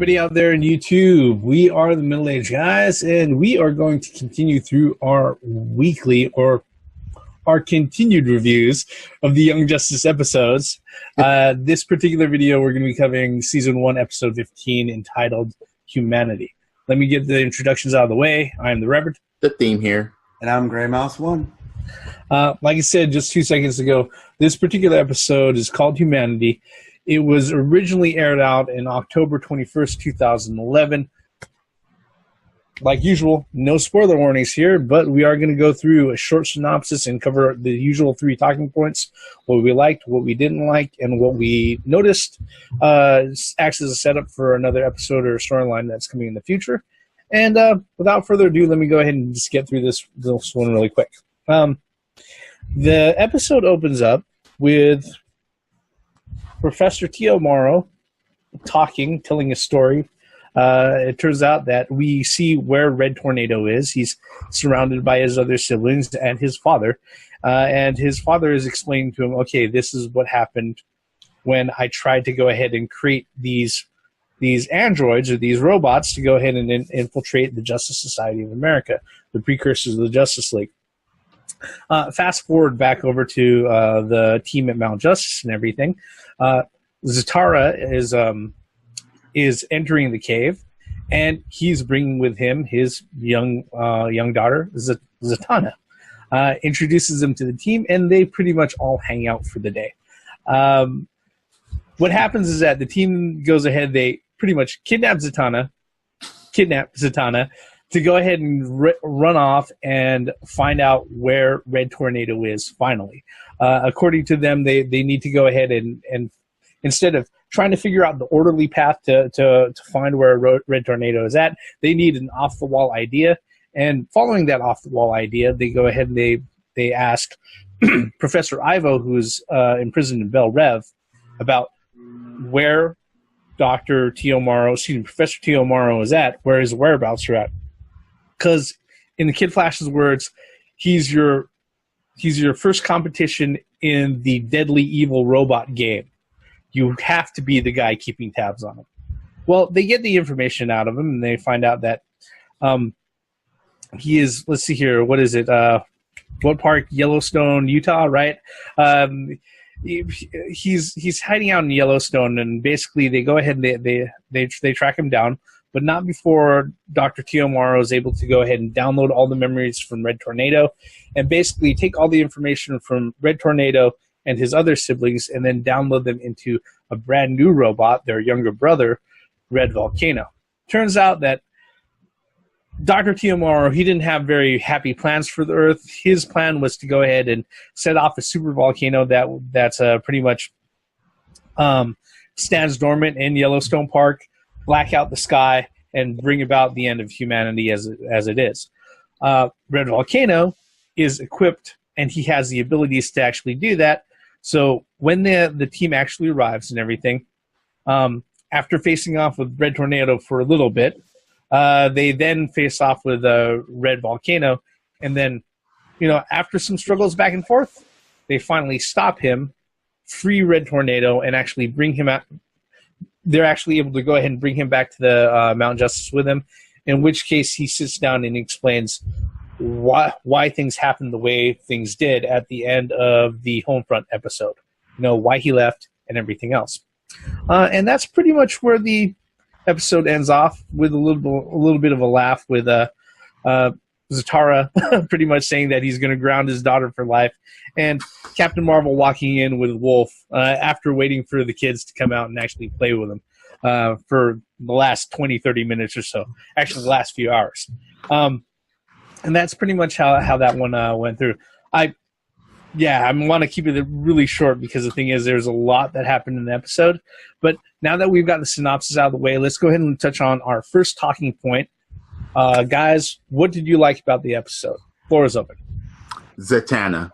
everybody out there in YouTube. We are the Middle Age Guys, and we are going to continue through our weekly or our continued reviews of the Young Justice episodes. This particular video, we're going to be covering Season 1, Episode 15, entitled Humanity. Let me get the introductions out of the way. I'm the Reverend. The theme here. And I'm Grey Mouse 1. Like I said just 2 seconds ago, this particular episode is called Humanity. It was originally aired out in October 21st, 2011. Like usual, no spoiler warnings here, but we are going to go through a short synopsis and cover the usual 3 talking points: what we liked, what we didn't like, and what we noticed acts as a setup for another episode or storyline that's coming in the future. And without further ado, let me go ahead and just get through this one really quick. The episode opens up with Professor Tio Morrow telling a story. It turns out that we see where Red Tornado is. He's surrounded by his other siblings and his father. And his father is explaining to him, okay, this is what happened when I tried to go ahead and create these androids or these robots to go ahead and infiltrate the Justice Society of America, the precursors of the Justice League. Fast forward back over to the team at Mount Justice and everything. Zatara is entering the cave, and he's bringing with him his young daughter, Zatanna. Introduces them to the team, and they pretty much all hang out for the day. What happens is that the team goes ahead, they pretty much kidnap Zatanna to go ahead and run off and find out where Red Tornado is finally. According to them, they need to go ahead and instead of trying to figure out the orderly path to find where Red Tornado is at, they need an off-the-wall idea. And following that off-the-wall idea, they go ahead and they ask Professor Ivo, who's imprisoned in Belle Rev, about where Professor Tio Morrow is at, where his whereabouts are at. Because in the Kid Flash's words, he's your first competition in the deadly evil robot game. You have to be the guy keeping tabs on him. Well, they get the information out of him, and they find out that he is, let's see here, what is it? What park? Yellowstone, Utah, right? He's hiding out in Yellowstone, and basically they go ahead and they track him down, but not before Dr. Tio Morrow is able to go ahead and download all the memories from Red Tornado and basically take all the information from Red Tornado and his other siblings and then download them into a brand new robot, their younger brother, Red Volcano. Turns out that Dr. Tio Morrow, he didn't have very happy plans for the Earth. His plan was to go ahead and set off a super volcano that's pretty much stands dormant in Yellowstone Park, black out the sky, and bring about the end of humanity as it is. Red Volcano is equipped, and he has the abilities to actually do that. So when the team actually arrives and everything, after facing off with Red Tornado for a little bit, they then face off with Red Volcano, and then, after some struggles back and forth, they finally stop him, free Red Tornado, and actually bring him out. They're actually able to go ahead and bring him back to the Mount Justice with him, in which case he sits down and explains why things happened the way things did at the end of the Homefront episode. Why he left and everything else. And that's pretty much where the episode ends off, with a little bit of a laugh with Zatara pretty much saying that he's going to ground his daughter for life, and Captain Marvel walking in with Wolf after waiting for the kids to come out and actually play with him for the last 20-30 minutes or so, actually the last few hours. And that's pretty much how that one went through. I want to keep it really short because the thing is there's a lot that happened in the episode. But now that we've got the synopsis out of the way, let's go ahead and touch on our first talking point. Guys, what did you like about the episode? Floor is open. Zatanna.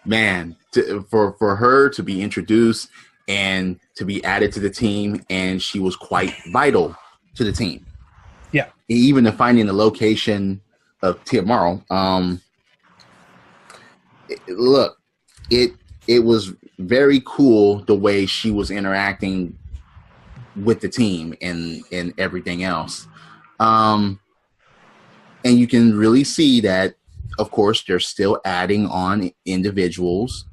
Man, for her to be introduced and to be added to the team, and she was quite vital to the team. Yeah. Even in finding the location of Tio Morrow, it was very cool the way she was interacting with the team and everything else. And you can really see that, of course, they're still adding on individuals.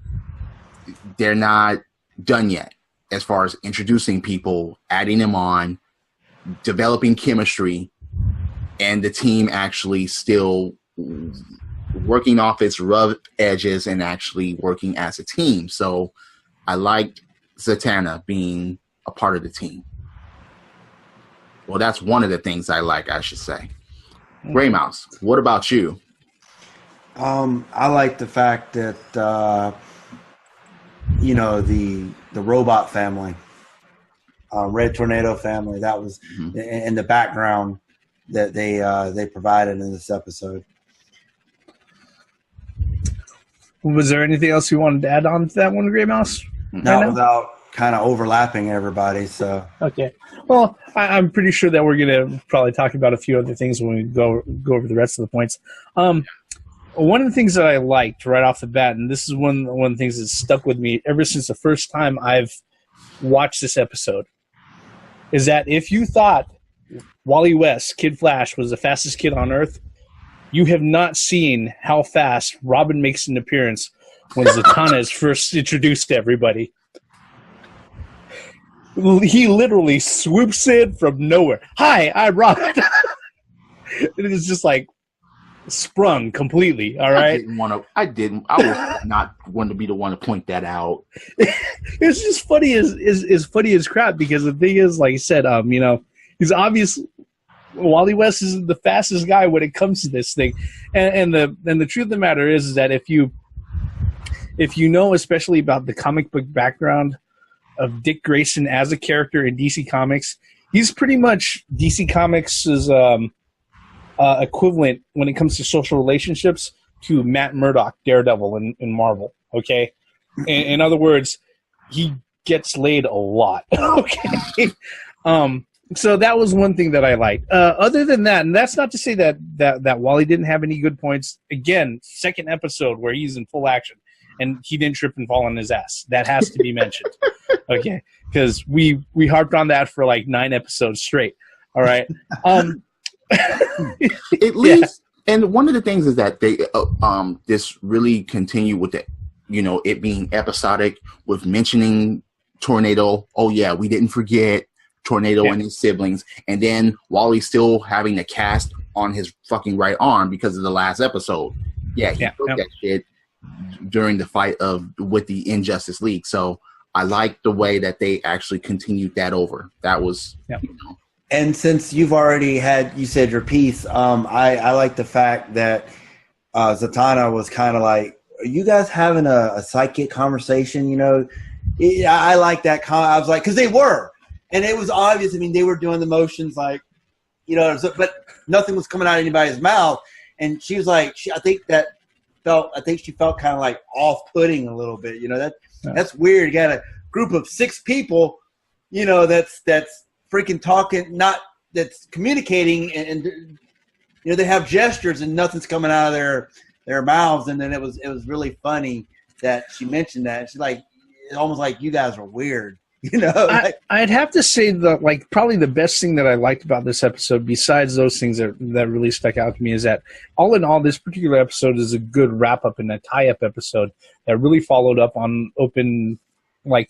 They're not done yet as far as introducing people, adding them on, developing chemistry, and the team actually still working off its rough edges and actually working as a team. So I liked Zatanna being a part of the team. Well, that's one of the things I like, I should say. Gray Mouse, what about you? I like the fact that the robot family, Red Tornado family, that was in the background that they provided in this episode. Was there anything else you wanted to add on to that one, Gray Mouse? Not without kind of overlapping everybody. So okay. Well, I'm pretty sure that we're going to probably talk about a few other things when we go over the rest of the points. One of the things that I liked right off the bat, and this is one of the things that stuck with me ever since the first time I've watched this episode, is that if you thought Wally West, Kid Flash, was the fastest kid on Earth, you have not seen how fast Robin makes an appearance when Zatanna is first introduced to everybody. He literally swoops in from nowhere. Hi, I'm Robin. It is just like sprung completely. All right. I was not one to be the one to point that out. It's just funny as funny as crap, because the thing is, like I said, he's obvious. Wally West is the fastest guy when it comes to this thing, and the truth of the matter is that if you know, especially about the comic book background of Dick Grayson as a character in DC Comics, he's pretty much DC Comics' equivalent when it comes to social relationships to Matt Murdock, Daredevil in Marvel. Okay, in other words, he gets laid a lot. Okay, so that was one thing that I liked. Other than that, and that's not to say that Wally didn't have any good points. Again, second episode where he's in full action and he didn't trip and fall on his ass. That has to be mentioned. Okay, because we harped on that for like 9 episodes straight. All right. At least, and one of the things is that they this really continued with the, it being episodic with mentioning Tornado. Oh yeah, we didn't forget Tornado and his siblings, and then Wally still having a cast on his fucking right arm because of the last episode. Yeah, he took that shit during the fight with the Injustice League. So I like the way that they actually continued that over. That was, And since you've already you said your piece, I like the fact that Zatanna was kind of like, are you guys having a psychic conversation? I like that. I was like, because they were. And it was obvious. I mean, they were doing the motions like, but nothing was coming out of anybody's mouth. And she was like, I think she felt kind of like off-putting a little bit. That's weird. You got a group of 6 people, that's freaking talking, that's communicating, and they have gestures and nothing's coming out of their mouths. And then it was really funny that she mentioned that. She's like, it's almost like you guys are weird. I'd have to say that probably the best thing that I liked about this episode, besides those things that really stuck out to me, is that all in all, this particular episode is a good wrap up and a tie up episode that really followed up on open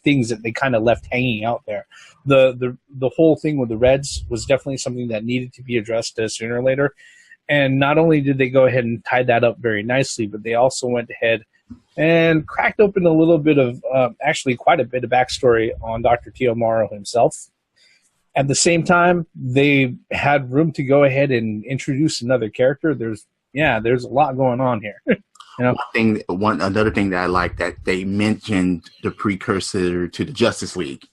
things that they kind of left hanging out there. The whole thing with the Reds was definitely something that needed to be addressed sooner or later. And not only did they go ahead and tie that up very nicely, but they also went ahead and cracked open a little bit of, actually quite a bit of backstory on Dr. Tio Morrow himself. At the same time, they had room to go ahead and introduce another character. There's a lot going on here. Another thing that I like, that they mentioned the precursor to the Justice League.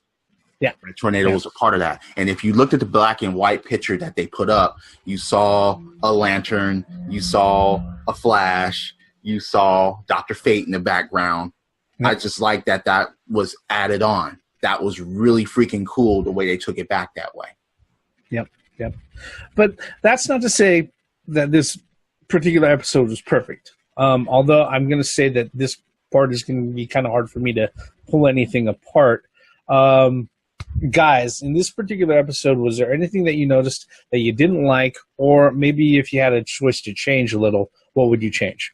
Yeah. Tornado was a part of that. And if you looked at the black and white picture that they put up, you saw a Lantern, you saw a Flash, you saw Dr. Fate in the background. I just like that was added on. That was really freaking cool the way they took it back that way. Yep. But that's not to say that this particular episode was perfect. Although I'm going to say that this part is going to be kind of hard for me to pull anything apart. guys, in this particular episode, was there anything that you noticed that you didn't like, or maybe if you had a choice to change a little, what would you change?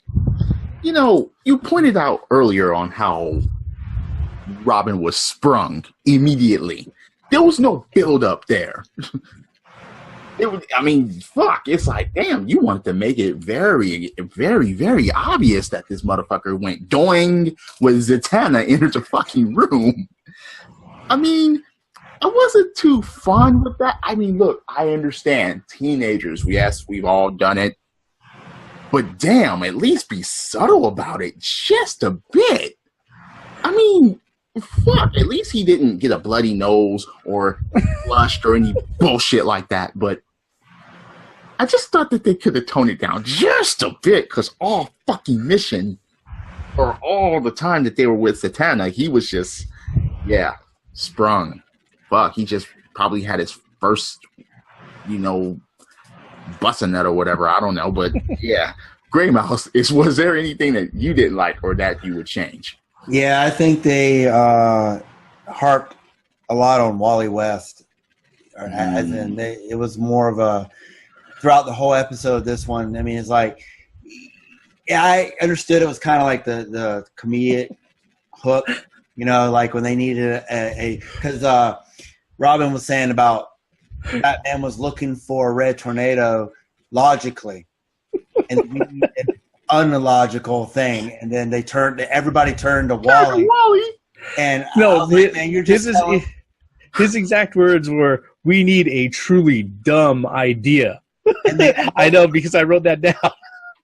You know, you pointed out earlier on how Robin was sprung immediately. There was no build up there. I mean, fuck. It's like, damn, you wanted to make it very, very, very obvious that this motherfucker went doing when Zatanna entered the fucking room. I mean, I wasn't too fun with that. I mean, look, I understand. Teenagers, yes, we've all done it. But damn, at least be subtle about it just a bit. I mean, fuck, at least he didn't get a bloody nose or flushed or any bullshit like that. But I just thought that they could have toned it down just a bit, because all fucking mission, or all the time that they were with Zatanna, he was just, yeah, sprung. Fuck, he just probably had his first, you know, busting nut or whatever. I don't know, but yeah. Grey Mouse, was there anything that you didn't like or that you would change? Yeah, I think they harped a lot on Wally West. As in, it was more of a throughout the whole episode. This one, I mean, it's like, yeah, I understood it was kind of like the comedic hook, you know, like when they needed because Robin was saying about Batman was looking for a red tornado logically, and we needed an unlogical thing, and then everybody turned to Wally. And no, like, man, you're just his exact words were, "We need a truly dumb idea." I know, because I wrote that down.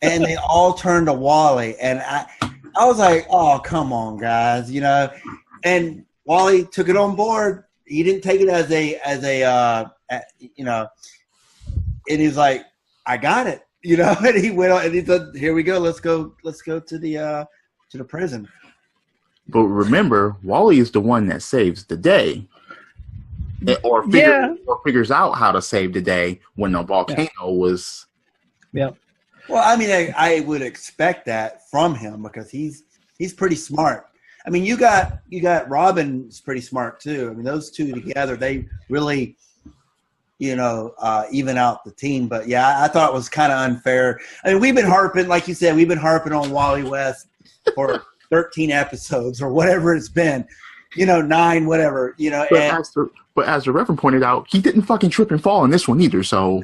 And they all turned to Wally, and I was like, "Oh, come on, guys," you know. And Wally took it on board. He didn't take it as a you know. And he's like, "I got it," you know. And he went on, and he said, "Here we go. Let's go to the prison." But remember, Wally is the one that saves the day. Or figures out how to save the day when the volcano was. Yeah. Well, I mean, I would expect that from him, because he's pretty smart. I mean, you got Robin's pretty smart too. I mean, those two together, they really, you know, even out the team. But yeah, I thought it was kind of unfair. I mean, we've been harping, like you said, on Wally West for 13 episodes or whatever it's been. You know, 9, whatever. You know, but as the Reverend pointed out, he didn't fucking trip and fall in this one either. So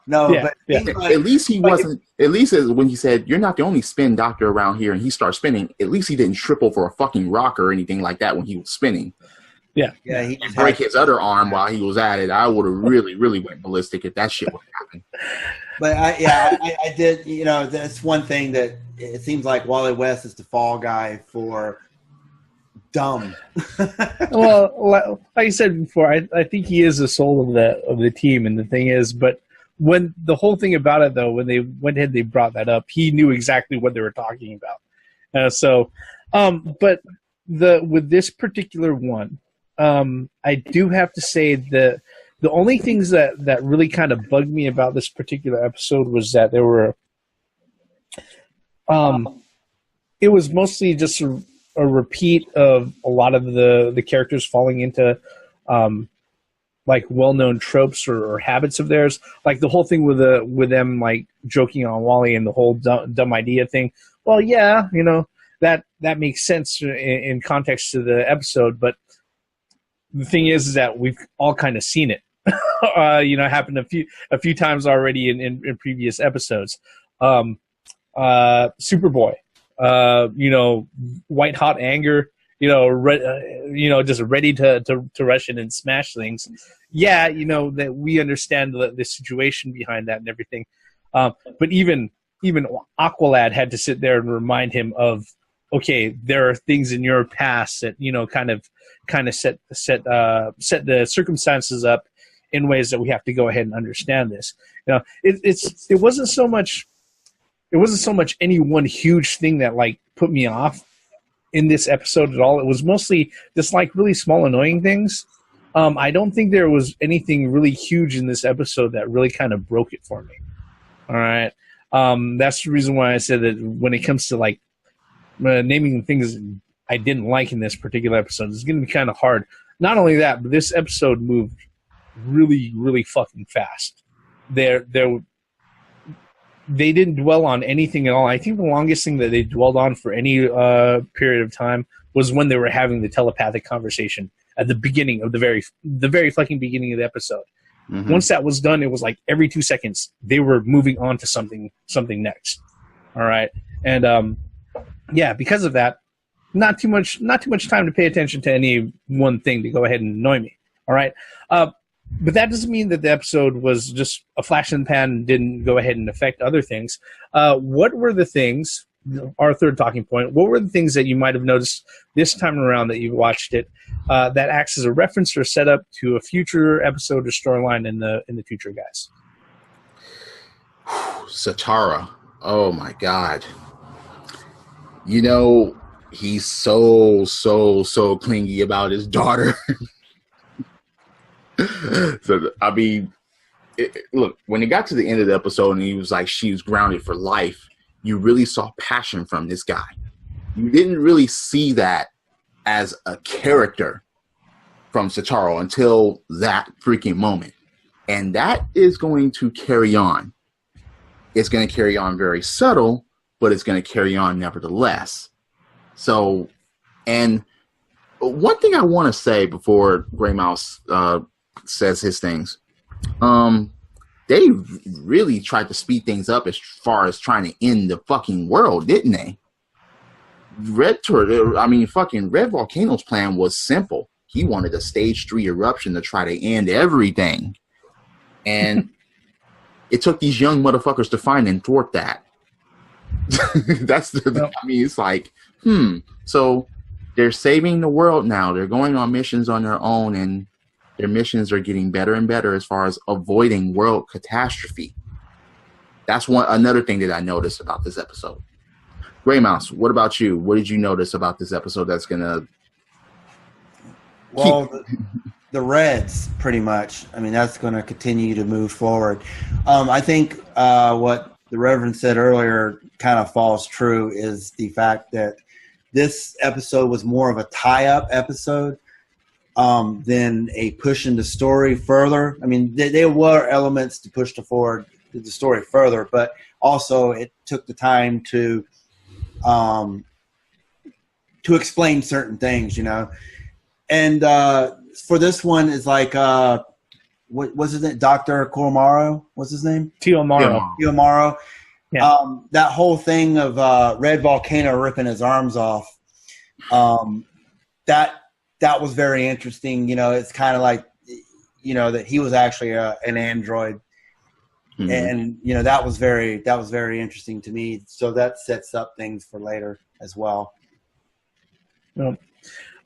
no. Yeah, but yeah. At least he wasn't. At least when he said, "You're not the only spin doctor around here," and he starts spinning, at least he didn't trip over a fucking rock or anything like that when he was spinning. Yeah, he and break his other arm while he was at it. I would have really, really went ballistic if that shit would happen. But I did. You know, that's one thing that it seems like Wally West is the fall guy for dumb. Well, like I said before, I think he is the soul of the team, and the thing is, but when the whole thing about it, though, when they went ahead, they brought that up, he knew exactly what they were talking about. But with this particular one, I do have to say that the only things that really kind of bugged me about this particular episode was that there were, it was mostly just a repeat of a lot of the characters falling into like well-known tropes or habits of theirs, like the whole thing with them like joking on Wally and the whole dumb idea thing. Well, yeah, you know, that makes sense in context to the episode, but the thing is that we've all kind of seen it. You know, happened a few times already in previous episodes. Superboy. You know, white hot anger, you know, just ready to rush in and smash things. Yeah, you know, that we understand the situation behind that and everything. But even Aqualad had to sit there and remind him of, okay, there are things in your past that, you know, kind of set the circumstances up in ways that we have to go ahead and understand this. You know, it wasn't so much any one huge thing that like put me off in this episode at all. It was mostly just like really small annoying things. I don't think there was anything really huge in this episode that really kind of broke it for me. All right. That's the reason why I said that when it comes to like naming things I didn't like in this particular episode, it's going to be kind of hard. not only that, but this episode moved really, really fucking fast. They didn't dwell on anything at all. I think the longest thing that they dwelled on for any period of time was when they were having the telepathic conversation at the beginning of the very fucking beginning of the episode. Mm-hmm. Once that was done, it was like every 2 seconds they were moving on to something next. All right, and yeah, because of that, not too much time to pay attention to any one thing to go ahead and annoy me. All right, but that doesn't mean that the episode was just a flash in the pan and didn't go ahead and affect other things. What were the things? Our third talking point. What were the things that you might have noticed this time around that you watched it that acts as a reference or setup to a future episode or storyline in the future, guys? Zatara. Oh my God. You know, he's so clingy about his daughter. So, I mean, look, when it got to the end of the episode and he was like, she was grounded for life, you really saw passion from this guy. You didn't really see that as a character from Zatara until that freaking moment. And that is going to carry on. It's going to carry on very subtle, but it's going to carry on nevertheless. So, and one thing I want to say before Grey Mouse says his things, they really tried to speed things up as far as trying to end the fucking world, didn't they? Red Volcano's plan was simple. He wanted a stage 3 eruption to try to end everything. And it took these young motherfuckers to find and thwart that. It's like, so they're saving the world now. They're going on missions on their own, and their missions are getting better and better as far as avoiding world catastrophe. That's another thing that I noticed about this episode. Grey Mouse, what about you? What did you notice about this episode that's going to... Well, the Reds, pretty much. I mean, that's going to continue to move forward. I think what the Reverend said earlier kind of falls true is the fact that this episode was more of a tie-up episode than a push in the story further. I mean, there were elements to push the story further, but also it took the time to explain certain things, you know. And for this one, is like, what was it? Dr. Koromaro? What's his name? Tio Maro. Yeah. That whole thing of Red Volcano ripping his arms off, that was very interesting. You know, it's kind of like, you know, that he was actually an android. Mm-hmm. And, you know, that was very interesting to me. So that sets up things for later as well. Well,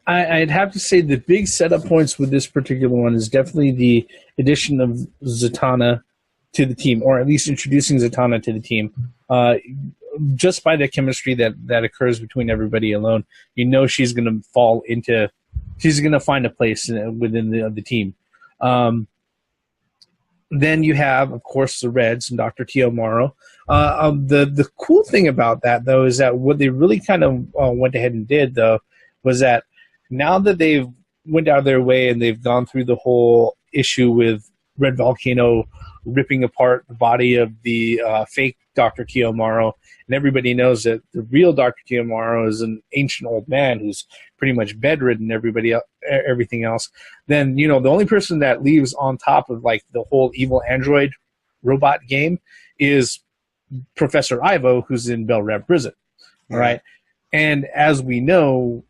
I'd have to say the big setup points with this particular one is definitely the addition of Zatanna to the team, or at least introducing Zatanna to the team. Just by the chemistry that occurs between everybody alone, you know she's going to find a place within the team. Then you have, of course, the Reds and Dr. Tio Maro. The cool thing about that, though, is that what they really kind of went ahead and did, though, was that now that they've went out of their way and they've gone through the whole issue with Red Volcano ripping apart the body of the fake Dr. Tio Maro, and everybody knows that the real Dr. Tio Maro is an ancient old man who's pretty much bedridden, everything else, then, you know, the only person that leaves on top of, like, the whole evil android robot game is Professor Ivo, who's in Bell Rev prison. All right. And as we know,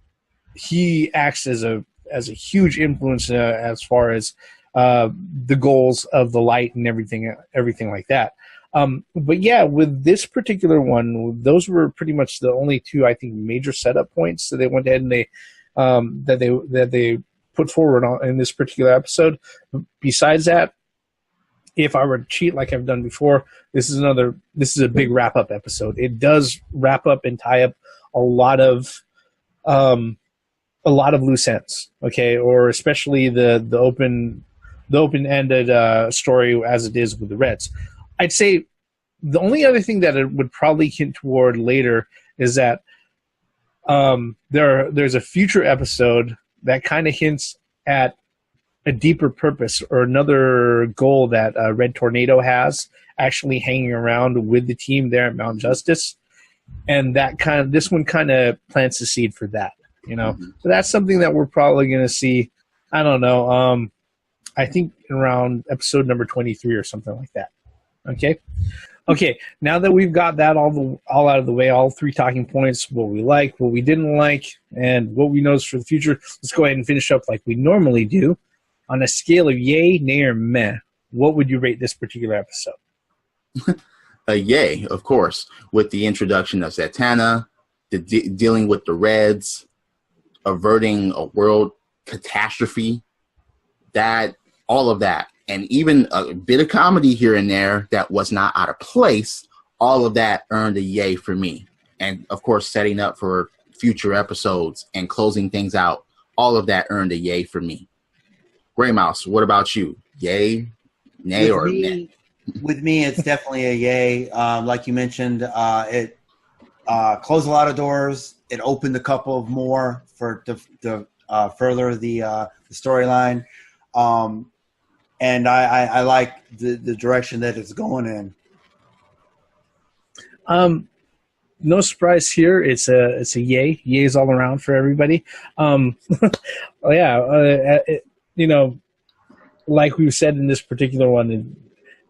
he acts as a huge influence as far as the goals of the light and everything like that. But yeah, with this particular one, those were pretty much the only two, I think, major setup points that they went ahead and that they put forward in this particular episode. Besides that, if I were to cheat like I've done before, this is a big wrap up episode. It does wrap up and tie up a lot of loose ends, okay, or especially the open-ended story as it is with the Reds. I'd say the only other thing that it would probably hint toward later is that there's a future episode that kind of hints at a deeper purpose or another goal that Red Tornado has actually hanging around with the team there at Mount Justice. And this one kind of plants the seed for that, you know. Mm-hmm. So that's something that we're probably going to see. I don't know. I think around episode number 23 or something like that. Okay. Now that we've got that all out of the way, all 3 talking points, what we like, what we didn't like, and what we know is for the future, let's go ahead and finish up like we normally do. On a scale of yay, nay, or meh, what would you rate this particular episode? A yay, of course, with the introduction of Zatanna, dealing with the Reds, averting a world catastrophe, all of that, and even a bit of comedy here and there that was not out of place, all of that earned a yay for me. And, of course, setting up for future episodes and closing things out, all of that earned a yay for me. Gray Mouse, what about you? Yay, nay, or meh? With me, it's definitely a yay. Like you mentioned, it closed a lot of doors. It opened a couple of more to further the storyline. And I like the direction that it's going in. No surprise here. It's a yay. Yays all around for everybody. You know, like we said in this particular one,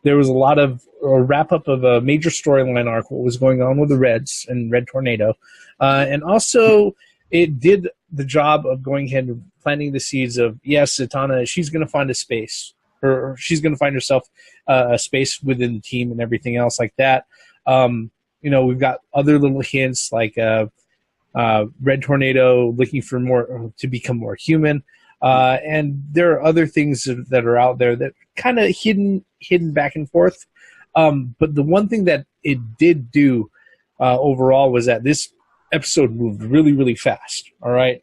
there was a lot of a wrap-up of a major storyline arc, what was going on with the Reds and Red Tornado. And also, it did the job of going ahead and planting the seeds of, yes, Zatanna, she's going to find a space. Or she's going to find herself a space within the team and everything else like that. You know, we've got other little hints like Red Tornado looking for more to become more human. And there are other things that are out there that kind of hidden back and forth. But the one thing that it did do overall was that this episode moved really, really fast. All right.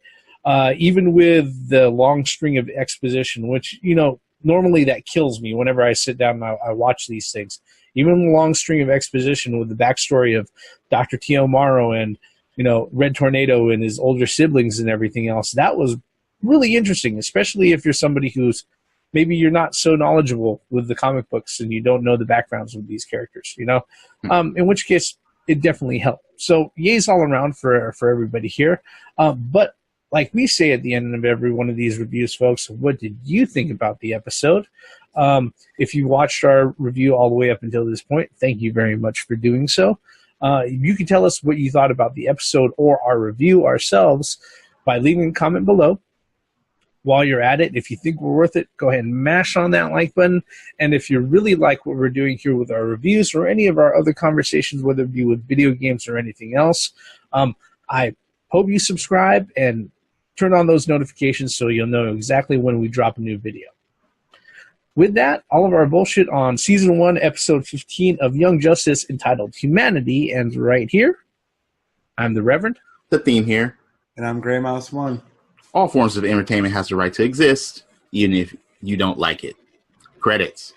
Even with the long string of exposition, which, you know, normally that kills me whenever I sit down and I watch these things. Even the long string of exposition with the backstory of Dr. Tio Maro and, you know, Red Tornado and his older siblings and everything else, that was really interesting, especially if you're somebody who's maybe you're not so knowledgeable with the comic books and you don't know the backgrounds of these characters, you know, in which case it definitely helped. So yays all around for everybody here. But like we say at the end of every one of these reviews, folks, what did you think about the episode? If you watched our review all the way up until this point, thank you very much for doing so. You can tell us what you thought about the episode or our review ourselves by leaving a comment below. While you're at it, if you think we're worth it, go ahead and mash on that like button. And if you really like what we're doing here with our reviews or any of our other conversations, whether it be with video games or anything else, I hope you subscribe and turn on those notifications so you'll know exactly when we drop a new video. With that, all of our bullshit on Season 1, Episode 15 of Young Justice entitled Humanity ends right here. I'm the Reverend. The Theme here. And I'm Gray Mouse 1. All forms of entertainment has the right to exist, even if you don't like it. Credits.